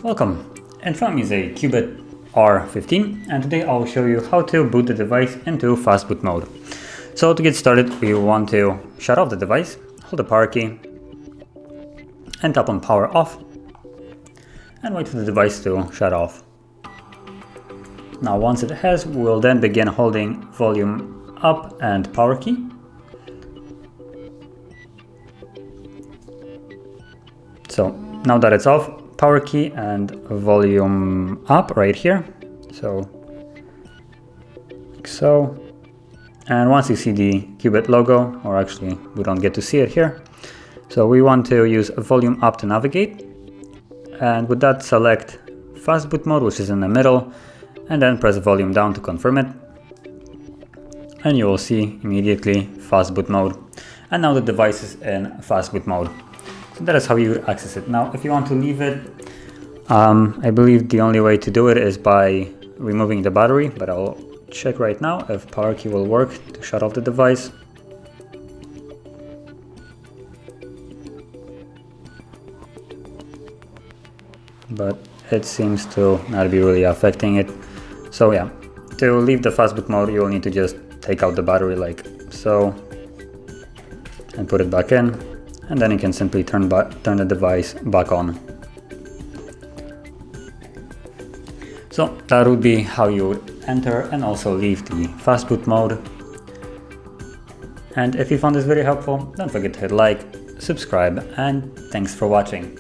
Welcome, in front of me is a CUBOT R15, and today I'll show you how to boot the device into Fastboot mode. So to get started, we want to shut off the device, hold the power key, and tap on power off, and wait for the device to shut off. Now once it has, we'll then begin holding volume up and power key. So now that it's off, power key and volume up right here, so like so. And once you see the CUBOT logo, or actually we don't get to see it here, so we want to use volume up to navigate, and with that select Fastboot mode, which is in the middle, and then press volume down to confirm it, and you will see immediately Fastboot mode, and now the device is in Fastboot mode. So that is how you would access it. Now if you want to leave it, I believe the only way to do it is by removing the battery, but I'll check right now if power key will work to shut off the device. But it seems to not be really affecting it. So yeah, to leave the Fastboot mode, you'll need to just take out the battery like so and put it back in, and then you can simply turn the device back on. So that would be how you would enter and also leave the Fastboot mode. And if you found this video helpful, don't forget to hit like, subscribe, and thanks for watching.